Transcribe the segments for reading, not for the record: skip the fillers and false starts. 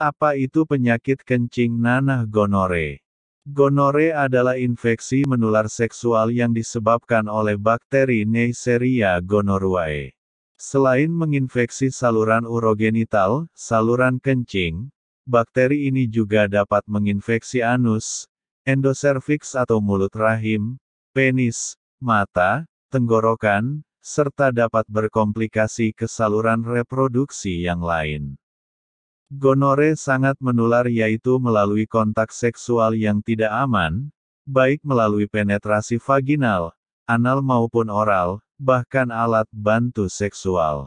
Apa itu penyakit kencing nanah gonore? Gonore adalah infeksi menular seksual yang disebabkan oleh bakteri Neisseria gonorrhoeae. Selain menginfeksi saluran urogenital, saluran kencing, bakteri ini juga dapat menginfeksi anus, endoservix atau mulut rahim, penis, mata, tenggorokan, serta dapat berkomplikasi ke saluran reproduksi yang lain. Gonore sangat menular yaitu melalui kontak seksual yang tidak aman, baik melalui penetrasi vaginal, anal maupun oral, bahkan alat bantu seksual.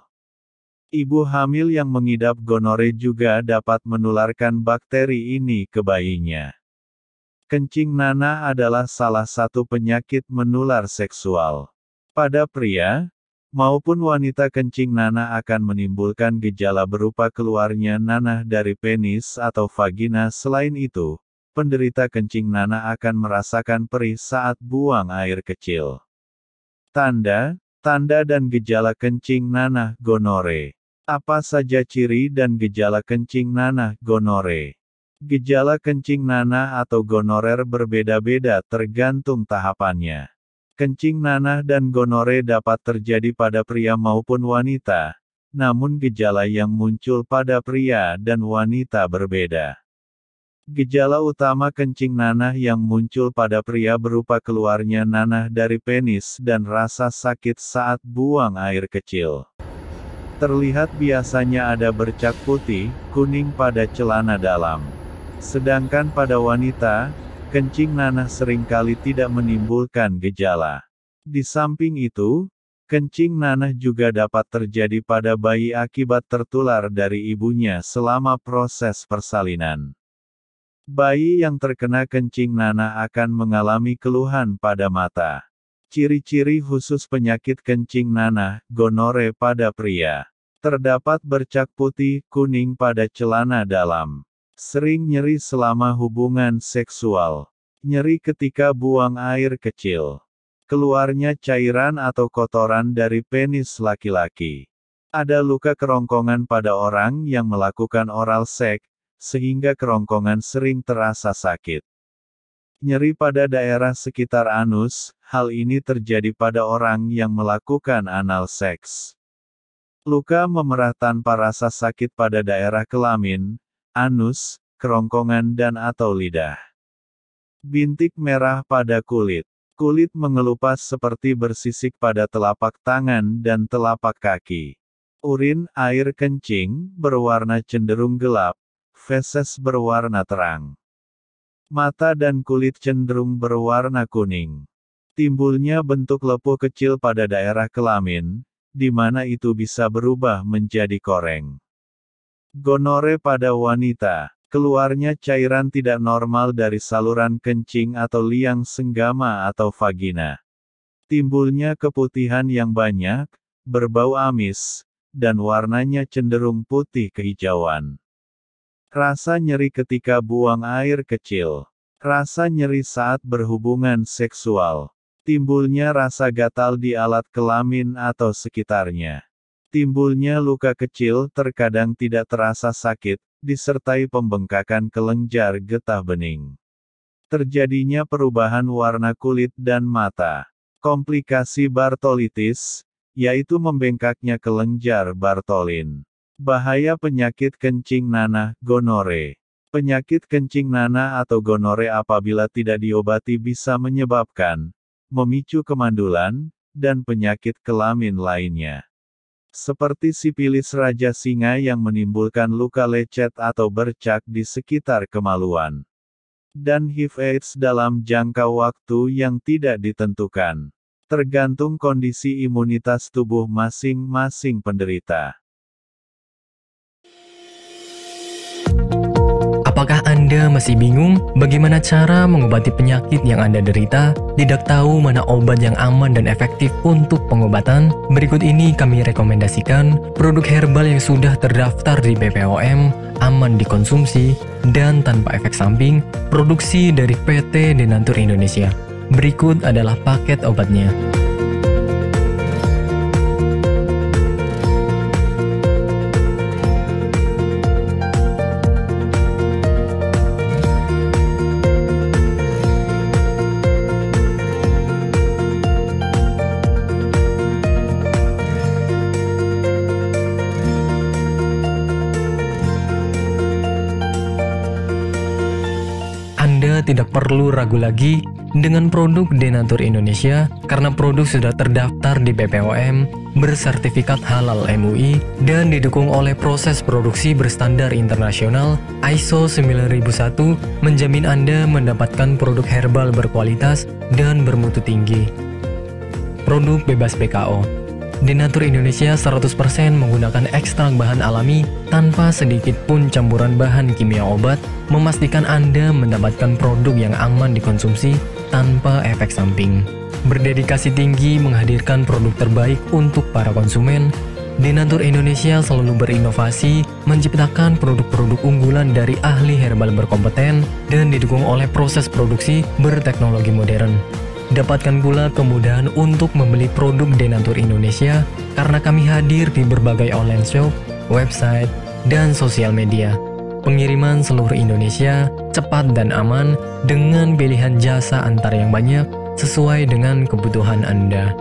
Ibu hamil yang mengidap gonore juga dapat menularkan bakteri ini ke bayinya. Kencing nanah adalah salah satu penyakit menular seksual. Pada pria maupun wanita, kencing nanah akan menimbulkan gejala berupa keluarnya nanah dari penis atau vagina. Selain itu, penderita kencing nanah akan merasakan perih saat buang air kecil. Tanda dan gejala kencing nanah gonore. Apa saja ciri dan gejala kencing nanah gonore? Gejala kencing nanah atau gonorer berbeda-beda tergantung tahapannya. Kencing nanah dan gonore dapat terjadi pada pria maupun wanita, namun gejala yang muncul pada pria dan wanita berbeda. Gejala utama kencing nanah yang muncul pada pria berupa keluarnya nanah dari penis dan rasa sakit saat buang air kecil. Terlihat biasanya ada bercak putih, kuning pada celana dalam. Sedangkan pada wanita, kencing nanah seringkali tidak menimbulkan gejala. Di samping itu, kencing nanah juga dapat terjadi pada bayi akibat tertular dari ibunya selama proses persalinan. Bayi yang terkena kencing nanah akan mengalami keluhan pada mata. Ciri-ciri khusus penyakit kencing nanah, gonore pada pria. Terdapat bercak putih, kuning pada celana dalam. Sering nyeri selama hubungan seksual. Nyeri ketika buang air kecil. Keluarnya cairan atau kotoran dari penis laki-laki. Ada luka kerongkongan pada orang yang melakukan oral seks, sehingga kerongkongan sering terasa sakit. Nyeri pada daerah sekitar anus, hal ini terjadi pada orang yang melakukan anal seks. Luka memerah tanpa rasa sakit pada daerah kelamin, anus, kerongkongan dan atau lidah. Bintik merah pada kulit. Kulit mengelupas seperti bersisik pada telapak tangan dan telapak kaki. Urin, air kencing, berwarna cenderung gelap. Feses berwarna terang. Mata dan kulit cenderung berwarna kuning. Timbulnya bentuk lepuh kecil pada daerah kelamin, di mana itu bisa berubah menjadi koreng. Gonore pada wanita. Keluarnya cairan tidak normal dari saluran kencing atau liang senggama atau vagina. Timbulnya keputihan yang banyak, berbau amis, dan warnanya cenderung putih kehijauan. Rasa nyeri ketika buang air kecil. Rasa nyeri saat berhubungan seksual. Timbulnya rasa gatal di alat kelamin atau sekitarnya. Timbulnya luka kecil terkadang tidak terasa sakit, disertai pembengkakan kelenjar getah bening. Terjadinya perubahan warna kulit dan mata. Komplikasi Bartolitis, yaitu membengkaknya kelenjar Bartolin. Bahaya penyakit kencing nanah, gonore. Penyakit kencing nanah atau gonore apabila tidak diobati bisa menyebabkan, memicu kemandulan, dan penyakit kelamin lainnya. Seperti sipilis raja singa yang menimbulkan luka lecet atau bercak di sekitar kemaluan. Dan HIV/AIDS dalam jangka waktu yang tidak ditentukan. Tergantung kondisi imunitas tubuh masing-masing penderita. Apakah Anda masih bingung bagaimana cara mengobati penyakit yang Anda derita? Tidak tahu mana obat yang aman dan efektif untuk pengobatan? Berikut ini kami rekomendasikan produk herbal yang sudah terdaftar di BPOM, aman dikonsumsi, dan tanpa efek samping, produksi dari PT Denatur Indonesia. Berikut adalah paket obatnya. Anda tidak perlu ragu lagi dengan produk Denatur Indonesia karena produk sudah terdaftar di BPOM, bersertifikat halal MUI, dan didukung oleh proses produksi berstandar internasional ISO 9001 menjamin Anda mendapatkan produk herbal berkualitas dan bermutu tinggi. Produk bebas PKO. Denatur Indonesia 100% menggunakan ekstrak bahan alami tanpa sedikit pun campuran bahan kimia obat, memastikan Anda mendapatkan produk yang aman dikonsumsi tanpa efek samping. Berdedikasi tinggi menghadirkan produk terbaik untuk para konsumen, Denatur Indonesia selalu berinovasi, menciptakan produk-produk unggulan dari ahli herbal berkompeten dan didukung oleh proses produksi berteknologi modern. Dapatkan pula kemudahan untuk membeli produk Denatur Indonesia karena kami hadir di berbagai online shop, website, dan sosial media. Pengiriman seluruh Indonesia cepat dan aman dengan pilihan jasa antar yang banyak sesuai dengan kebutuhan Anda.